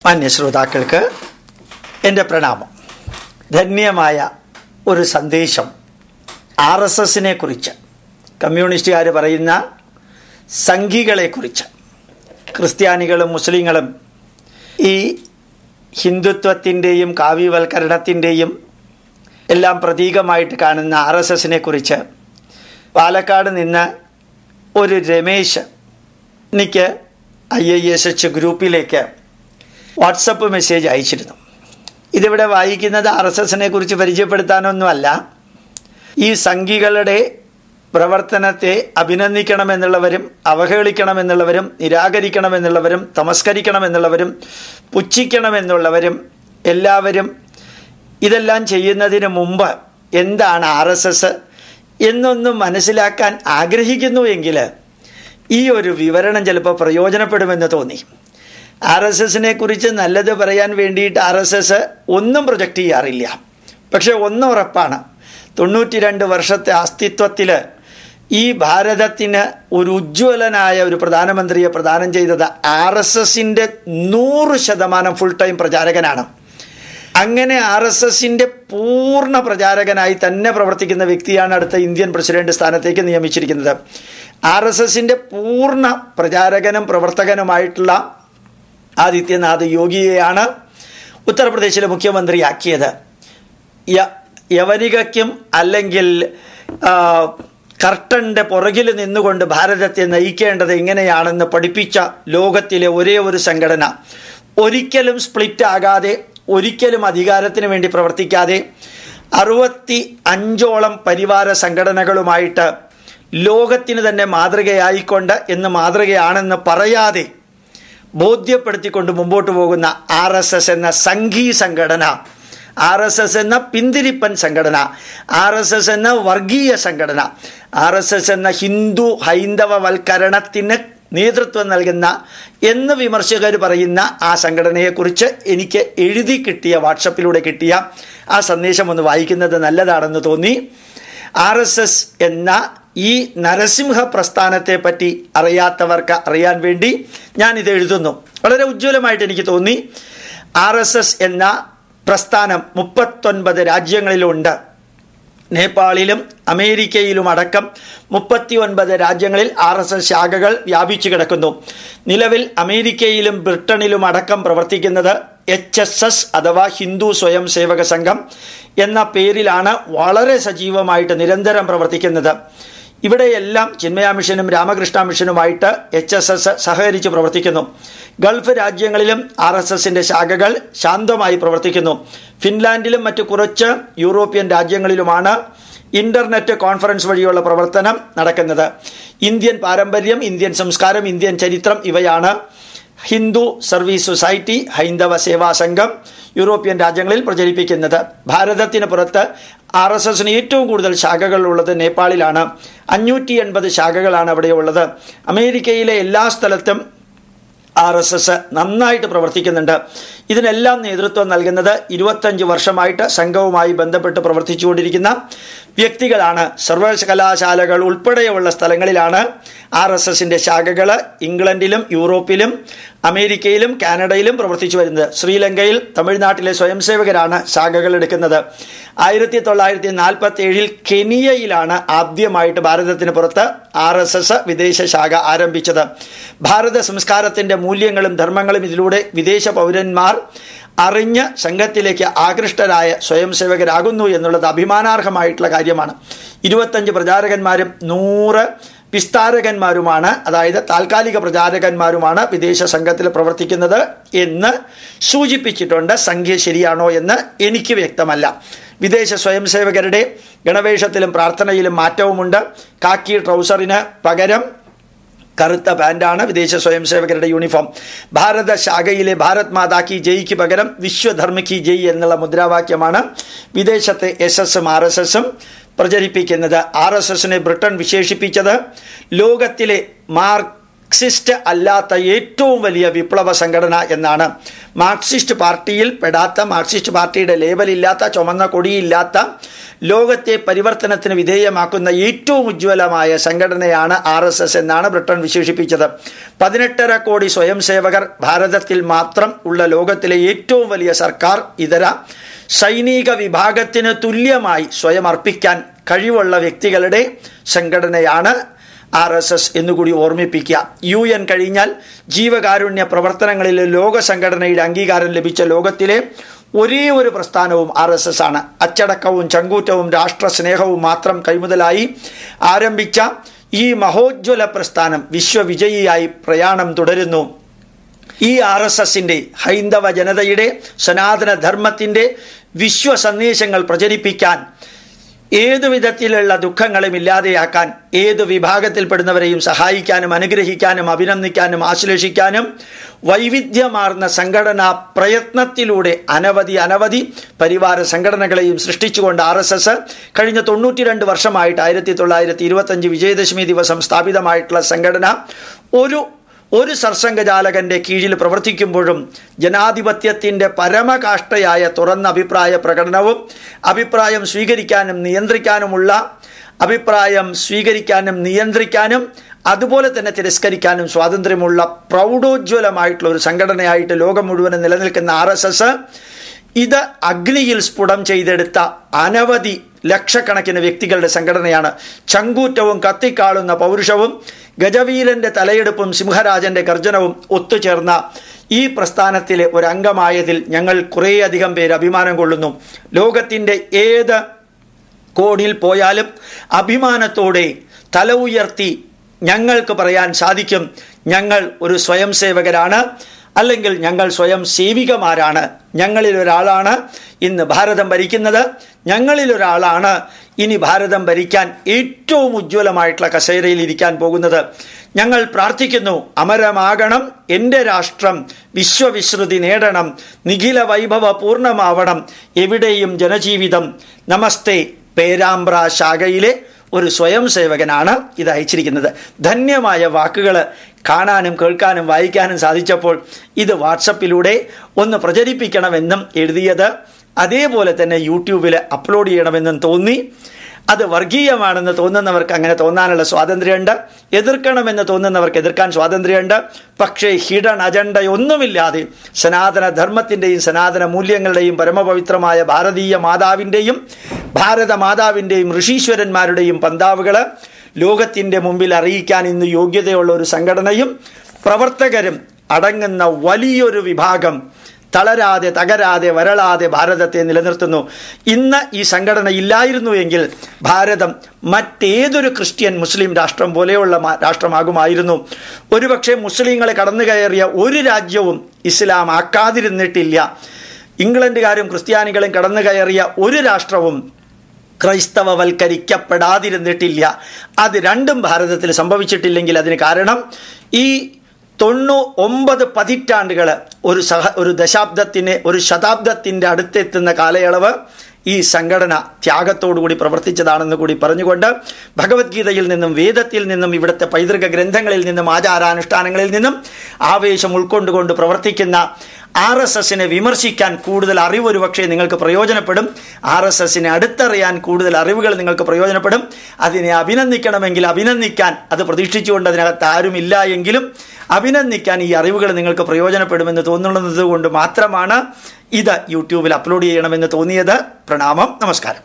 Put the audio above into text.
മാന്യശ്രോതാക്കൾക്ക് എൻ്റെ പ്രണാമം. ധന്യമായ ഒരു സന്ദേശം RSSനെ കുറിച്ച്, കമ്മ്യൂണിസ്റ്റുകാർ പറയുന്ന സംഘികളെക്കുറിച്ച്. ക്രിസ്ത്യാനികളും മുസ്ലിങ്ങളും ഈ ഹിന്ദുത്വത്തിൻ്റെയും കാവ്യവൽക്കരണത്തിൻ്റെയും എല്ലാം പ്രതീകമായിട്ട് കാണുന്ന RSSനെ കുറിച്ച് പാലക്കാട് നിന്ന് ഒരു രമേശ് എനിക്ക് IISH ഗ്രൂപ്പിലേക്ക് വാട്സപ്പ് മെസ്സേജ് അയച്ചിരുന്നു. ഇതിവിടെ വായിക്കുന്നത് RSSനെ കുറിച്ച് പരിചയപ്പെടുത്താനൊന്നുമല്ല. ഈ സംഘികളുടെ പ്രവർത്തനത്തെ അഭിനന്ദിക്കണമെന്നുള്ളവരും അവഹേളിക്കണമെന്നുള്ളവരും നിരാകരിക്കണമെന്നുള്ളവരും തമസ്കരിക്കണമെന്നുള്ളവരും പുച്ഛിക്കണമെന്നുള്ളവരും എല്ലാവരും ഇതെല്ലാം ചെയ്യുന്നതിന് മുമ്പ് എന്താണ് RSS എന്നൊന്നും മനസ്സിലാക്കാൻ ആഗ്രഹിക്കുന്നുവെങ്കിൽ ഈ ഒരു വിവരണം ചിലപ്പോൾ പ്രയോജനപ്പെടുമെന്ന് തോന്നി. RSSനെ കുറിച്ച് നല്ലത് പറയാൻ വേണ്ടിയിട്ട് RSS ഒന്നും പ്രൊജക്റ്റ് ചെയ്യാറില്ല. പക്ഷെ ഒന്ന് ഉറപ്പാണ്, 92 വർഷത്തെ അസ്തിത്വത്തിൽ ഈ ഭാരതത്തിന് ഒരു ഉജ്ജ്വലനായ ഒരു പ്രധാനമന്ത്രിയെ പ്രദാനം ചെയ്തത് RSSൻ്റെ 100% ഫുൾ ടൈം പ്രചാരകനാണ്. അങ്ങനെ RSSൻ്റെ പൂർണ്ണ പ്രചാരകനായി തന്നെ പ്രവർത്തിക്കുന്ന വ്യക്തിയാണ് അടുത്ത ഇന്ത്യൻ പ്രസിഡന്റ് സ്ഥാനത്തേക്ക് നിയമിച്ചിരിക്കുന്നത്. RSSൻ്റെ പൂർണ്ണ പ്രചാരകനും പ്രവർത്തകനുമായിട്ടുള്ള ആദിത്യനാഥ് യോഗിയെയാണ് ഉത്തർപ്രദേശിലെ മുഖ്യമന്ത്രിയാക്കിയത്. യവനികയ്ക്കും അല്ലെങ്കിൽ കർട്ടൻ്റെ പുറകിൽ നിന്നുകൊണ്ട് ഭാരതത്തെ നയിക്കേണ്ടത് എങ്ങനെയാണെന്ന് പഠിപ്പിച്ച ലോകത്തിലെ ഒരേ ഒരു സംഘടന, ഒരിക്കലും സ്പ്ലിറ്റ് ആകാതെ, ഒരിക്കലും അധികാരത്തിന് വേണ്ടി പ്രവർത്തിക്കാതെ 65ഓളം പരിവാര സംഘടനകളുമായിട്ട് ലോകത്തിന് തന്നെ മാതൃകയായിക്കൊണ്ട് എന്ന് മാതൃകയാണെന്ന് പറയാതെ ബോധ്യപ്പെടുത്തിക്കൊണ്ട് മുമ്പോട്ട് പോകുന്ന RSS എന്ന സംഘീ സംഘടന, RSS എന്ന പിന്തിരിപ്പൻ സംഘടന, RSS എന്ന വർഗീയ സംഘടന, RSS എന്ന ഹിന്ദു ഹൈന്ദവവൽക്കരണത്തിന് നേതൃത്വം നൽകുന്ന എന്ന് വിമർശകർ പറയുന്ന ആ സംഘടനയെക്കുറിച്ച് എനിക്ക് എഴുതി കിട്ടിയ, വാട്സപ്പിലൂടെ കിട്ടിയ ആ സന്ദേശം ഒന്ന് വായിക്കുന്നത് നല്ലതാണെന്ന് തോന്നി. RSS എന്ന ഈ നരസിംഹ പ്രസ്ഥാനത്തെ പറ്റി അറിയാത്തവർക്ക് അറിയാൻ വേണ്ടി ഞാനിത് എഴുതുന്നു. വളരെ ഉജ്ജ്വലമായിട്ട് എനിക്ക് തോന്നി. RSS എന്ന പ്രസ്ഥാനം 39 രാജ്യങ്ങളിലുണ്ട്. നേപ്പാളിലും അമേരിക്കയിലും അടക്കം 39 രാജ്യങ്ങളിൽ RSS ശാഖകൾ വ്യാപിച്ചു കിടക്കുന്നു. നിലവിൽ അമേരിക്കയിലും ബ്രിട്ടനിലും അടക്കം പ്രവർത്തിക്കുന്നത് HSS അഥവാ ഹിന്ദു സ്വയം സേവക സംഘം എന്ന പേരിലാണ് വളരെ സജീവമായിട്ട് നിരന്തരം പ്രവർത്തിക്കുന്നത്. ഇവിടെയെല്ലാം ചിന്മയ മിഷനും രാമകൃഷ്ണ മിഷനുമായിട്ട് HSS സഹകരിച്ച് പ്രവർത്തിക്കുന്നു. ഗൾഫ് രാജ്യങ്ങളിലും RSSൻ്റെ ശാഖകൾ ശാന്തമായി പ്രവർത്തിക്കുന്നു. ഫിൻലാൻഡിലും മറ്റു കുറച്ച് യൂറോപ്യൻ രാജ്യങ്ങളിലുമാണ് ഇൻ്റർനെറ്റ് കോൺഫറൻസ് വഴിയുള്ള പ്രവർത്തനം നടക്കുന്നത്. ഇന്ത്യൻ പാരമ്പര്യം, ഇന്ത്യൻ സംസ്കാരം, ഇന്ത്യൻ ചരിത്രം ഇവയാണ് ഹിന്ദു സർവീസ് സൊസൈറ്റി, ഹൈന്ദവ സേവാ സംഘം യൂറോപ്യൻ രാജ്യങ്ങളിൽ പ്രചരിപ്പിക്കുന്നത്. ഭാരതത്തിന് പുറത്ത് RSSന് ഏറ്റവും കൂടുതൽ ശാഖകൾ ഉള്ളത് നേപ്പാളിലാണ്. 580 ശാഖകളാണ് അവിടെ ഉള്ളത്. അമേരിക്കയിലെ എല്ലാ സ്ഥലത്തും RSS നന്നായിട്ട് പ്രവർത്തിക്കുന്നുണ്ട്. ഇതിനെല്ലാം നേതൃത്വം നൽകുന്നത് 25 വർഷമായിട്ട് സംഘവുമായി ബന്ധപ്പെട്ട് പ്രവർത്തിച്ചുകൊണ്ടിരിക്കുന്ന വ്യക്തികളാണ്. സർവകലാശാലകൾ ഉൾപ്പെടെയുള്ള സ്ഥലങ്ങളിലാണ് RSSൻ്റെ ശാഖകൾ ഇംഗ്ലണ്ടിലും യൂറോപ്പിലും അമേരിക്കയിലും കാനഡയിലും പ്രവർത്തിച്ചു വരുന്നത്. ശ്രീലങ്കയിൽ തമിഴ്നാട്ടിലെ സ്വയംസേവകരാണ് ശാഖകൾ എടുക്കുന്നത്. 1947 കെനിയയിലാണ് ആദ്യമായിട്ട് ഭാരതത്തിന് പുറത്ത് RSS വിദേശ ശാഖ ആരംഭിച്ചത്. ഭാരത സംസ്കാരത്തിൻ്റെ മൂല്യങ്ങളും ധർമ്മങ്ങളും ഇതിലൂടെ വിദേശ പൗരന്മാർ അറിഞ്ഞ് സംഘത്തിലേക്ക് ആകൃഷ്ടരായ സ്വയംസേവകരാകുന്നു എന്നുള്ളത് അഭിമാനാർഹമായിട്ടുള്ള കാര്യമാണ്. 25 പ്രചാരകന്മാരും 100 വിസ്താരകന്മാരുമാണ്, അതായത് താൽക്കാലിക പ്രചാരകന്മാരുമാണ് വിദേശ സംഘത്തിൽ പ്രവർത്തിക്കുന്നത് എന്ന് സൂചിപ്പിച്ചിട്ടുണ്ട്. സംഖ്യ ശരിയാണോ എന്ന് എനിക്ക് വ്യക്തമല്ല. വിദേശ സ്വയംസേവകരുടെ ഗണവേഷത്തിലും പ്രാർത്ഥനയിലും മാറ്റവുമുണ്ട്. കാക്കി ട്രൗസറിന് പകരം കറുത്ത പാൻ്റാണ് വിദേശ സ്വയംസേവകരുടെ യൂണിഫോം. ഭാരത ശാഖയിലെ ഭാരത് മാതാ കി ജയ്ക്ക് പകരം വിശ്വധർമ്മ കി ജയ് എന്നുള്ള മുദ്രാവാക്യമാണ് വിദേശത്തെ SS-ഉം RSS-ഉം പ്രചരിപ്പിക്കുന്നത്. RSSനെ ബ്രിട്ടൻ വിശേഷിപ്പിച്ചത് ലോകത്തിലെ മാർക്സിസ്റ്റ് അല്ലാത്ത ഏറ്റവും വലിയ വിപ്ലവ സംഘടന എന്നാണ്. മാർക്സിസ്റ്റ് പാർട്ടിയിൽ പെടാത്ത, മാർക്സിസ്റ്റ് പാർട്ടിയുടെ ലേബലില്ലാത്ത, ചുമന്ന കൊടിയില്ലാത്ത ലോകത്തെ പരിവർത്തനത്തിന് വിധേയമാക്കുന്ന ഏറ്റവും ഉജ്ജ്വലമായ സംഘടനയാണ് RSS എന്നാണ് ബ്രിട്ടൻ വിശേഷിപ്പിച്ചത്. 18.5 കോടി സ്വയം സേവകർ, ഭാരതത്തിൽ മാത്രം ഉള്ള ലോകത്തിലെ ഏറ്റവും വലിയ സർക്കാർ ഇതര സൈനിക വിഭാഗത്തിന് തുല്യമായി സ്വയം അർപ്പിക്കാൻ കഴിവുള്ള വ്യക്തികളുടെ സംഘടനയാണ് RSS എന്നുകൂടി ഓർമ്മിപ്പിക്കുക. UN കഴിഞ്ഞാൽ ജീവകാരുണ്യ പ്രവർത്തനങ്ങളിൽ ലോക സംഘടനയുടെ അംഗീകാരം ലഭിച്ച ലോകത്തിലെ ഒരേ ഒരു പ്രസ്ഥാനവും RSS ആണ്. അച്ചടക്കവും ചങ്കൂറ്റവും രാഷ്ട്രസ്നേഹവും മാത്രം കൈമുതലായി ആരംഭിച്ച ഈ മഹോജ്വല പ്രസ്ഥാനം വിശ്വവിജയിയായി പ്രയാണം തുടരുന്നു. ഈ RSSന്റെ ഹൈന്ദവ ജനതയുടെ സനാതന ധർമ്മത്തിൻ്റെ വിശ്വ സന്ദേശങ്ങൾ പ്രചരിപ്പിക്കാൻ, ഏതു വിധത്തിലുള്ള ദുഃഖങ്ങളും ഇല്ലാതെയാക്കാൻ, ഏതു വിഭാഗത്തിൽപ്പെടുന്നവരെയും സഹായിക്കാനും അനുഗ്രഹിക്കാനും അഭിനന്ദിക്കാനും ആശ്ലേഷിക്കാനും വൈവിധ്യമാർന്ന സംഘടനാ പ്രയത്നത്തിലൂടെ അനവധി പരിവാര സംഘടനകളെയും സൃഷ്ടിച്ചുകൊണ്ട് RSS കഴിഞ്ഞ 92 വർഷമായിട്ട് 1925 വിജയദശമി ദിവസം സ്ഥാപിതമായിട്ടുള്ള സംഘടന ഒരു സർസംഘചാലകന്റെ കീഴിൽ പ്രവർത്തിക്കുമ്പോഴും ജനാധിപത്യത്തിൻ്റെ പരമകാഷ്ഠയായ തുറന്ന അഭിപ്രായ പ്രകടനവും അഭിപ്രായം സ്വീകരിക്കാനും നിയന്ത്രിക്കാനും അതുപോലെ തന്നെ തിരസ്കരിക്കാനും സ്വാതന്ത്ര്യമുള്ള പ്രൗഢോജ്വലമായിട്ടുള്ള ഒരു സംഘടനയായിട്ട് ലോകം മുഴുവനും നിലനിൽക്കുന്ന RSS ഇത് അഗ്നിയിൽ സ്ഫുടം ചെയ്തെടുത്ത അനവധി ലക്ഷക്കണക്കിന് വ്യക്തികളുടെ സംഘടനയാണ്. ചങ്കൂറ്റവും കത്തിക്കാളുന്ന പൗരുഷവും ഗജവീരന്റെ തലയെടുപ്പും സിംഹരാജന്റെ ഗർജനവും ഒത്തുചേർന്ന ഈ പ്രസ്ഥാനത്തിലെ ഒരംഗമായതിൽ ഞങ്ങൾ കുറേയധികം പേര് അഭിമാനം കൊള്ളുന്നു. ലോകത്തിൻ്റെ ഏത് കോണിൽ പോയാലും അഭിമാനത്തോടെ തല ഉയർത്തി ഞങ്ങൾക്ക് പറയാൻ സാധിക്കും, ഞങ്ങൾ ഒരു സ്വയം സേവകരാണ്, അല്ലെങ്കിൽ ഞങ്ങൾ സ്വയം സേവികമാരാണ്. ഞങ്ങളിലൊരാളാണ് ഇന്ന് ഭാരതം ഭരിക്കുന്നത്, ഞങ്ങളിലൊരാളാണ് ഇനി ഭാരതം ഭരിക്കാൻ ഏറ്റവും ഉജ്ജ്വലമായിട്ടുള്ള കസേരയിൽ ഇരിക്കാൻ പോകുന്നത്. ഞങ്ങൾ പ്രാർത്ഥിക്കുന്നു, അമരമാകണം എൻ്റെ രാഷ്ട്രം, വിശ്വവിശ്രുതി നേടണം, നിഖില വൈഭവ പൂർണ്ണമാവണം, എവിടെയും ജനജീവിതം. നമസ്തേ. പേരാമ്പ്ര ശാഖയിലെ ഒരു സ്വയം സേവകനാണ് ഇത് അയച്ചിരിക്കുന്നത്. ധന്യമായ വാക്കുകൾ കാണാനും കേൾക്കാനും വായിക്കാനും സാധിച്ചപ്പോൾ ഇത് വാട്സപ്പിലൂടെ ഒന്ന് പ്രചരിപ്പിക്കണമെന്നും എഴുതിയത്, അതേപോലെ തന്നെ യൂട്യൂബിൽ അപ്ലോഡ് ചെയ്യണമെന്നും തോന്നി. അത് വർഗീയമാണെന്ന് തോന്നുന്നവർക്ക് അങ്ങനെ തോന്നാനുള്ള സ്വാതന്ത്ര്യമുണ്ട്, എതിർക്കണമെന്ന് തോന്നുന്നവർക്ക് എതിർക്കാൻ സ്വാതന്ത്ര്യമുണ്ട്. പക്ഷേ ഹിഡൻ അജണ്ടയൊന്നുമില്ലാതെ സനാതന ധർമ്മത്തിൻ്റെയും സനാതന മൂല്യങ്ങളുടെയും പരമപവിത്രമായ ഭാരതീയ മാതാവിൻ്റെയും ഭാരത മാതാവിൻ്റെയും ഋഷീശ്വരന്മാരുടെയും പന്താവുകൾ ലോകത്തിൻ്റെ മുമ്പിൽ അറിയിക്കാൻ ഇന്ന് യോഗ്യതയുള്ള ഒരു സംഘടനയും പ്രവർത്തകരും അടങ്ങുന്ന വലിയൊരു വിഭാഗം തളരാതെ തകരാതെ വരളാതെ ഭാരതത്തെ നിലനിർത്തുന്നു. ഇന്ന് ഈ സംഘടന ഇല്ലായിരുന്നു എങ്കിൽ ഭാരതം മറ്റേതൊരു ക്രിസ്ത്യൻ മുസ്ലിം രാഷ്ട്രം പോലെയുള്ള രാഷ്ട്രമാകുമായിരുന്നു. ഒരുപക്ഷെ മുസ്ലിങ്ങളെ കടന്നു കയറിയ ഒരു രാജ്യവും ഇസ്ലാം ആക്കാതിരുന്നിട്ടില്ല. ഇംഗ്ലണ്ടുകാരും ക്രിസ്ത്യാനികളും കടന്നു കയറിയ ഒരു രാഷ്ട്രവും ക്രൈസ്തവവൽക്കരിക്കപ്പെടാതിരുന്നിട്ടില്ല. അത് രണ്ടും ഭാരതത്തിൽ സംഭവിച്ചിട്ടില്ലെങ്കിൽ അതിന് കാരണം ഈ 99 പതിറ്റാണ്ടുകൾ, ഒരു ദശാബ്ദത്തിന്, ഒരു ശതാബ്ദത്തിൻ്റെ അടുത്തെത്തുന്ന കാലയളവ് ഈ സംഘടന ത്യാഗത്തോടുകൂടി പ്രവർത്തിച്ചതാണെന്ന് കൂടി പറഞ്ഞുകൊണ്ട് ഭഗവത്ഗീതയിൽ നിന്നും വേദത്തിൽ നിന്നും ഇവിടുത്തെ പൈതൃക ഗ്രന്ഥങ്ങളിൽ നിന്നും ആചാരാനുഷ്ഠാനങ്ങളിൽ നിന്നും ആവേശം ഉൾക്കൊണ്ടുകൊണ്ട് പ്രവർത്തിക്കുന്ന RSSനെ വിമർശിക്കാൻ കൂടുതൽ അറിവ് ഒരുപക്ഷെ നിങ്ങൾക്ക് പ്രയോജനപ്പെടും. RSSനെ അടുത്തറിയാൻ കൂടുതൽ അറിവുകൾ നിങ്ങൾക്ക് പ്രയോജനപ്പെടും. അതിനെ അഭിനന്ദിക്കണമെങ്കിൽ അഭിനന്ദിക്കാൻ, അത് പ്രതീക്ഷിച്ചുകൊണ്ട് അതിനകത്ത് ആരുമില്ല എങ്കിലും അഭിനന്ദിക്കാൻ ഈ അറിവുകൾ നിങ്ങൾക്ക് പ്രയോജനപ്പെടുമെന്ന് തോന്നുന്നത് കൊണ്ട് മാത്രമാണ് ഇത് യൂട്യൂബിൽ അപ്ലോഡ് ചെയ്യണമെന്ന് തോന്നിയത്. പ്രണാമം. നമസ്കാരം.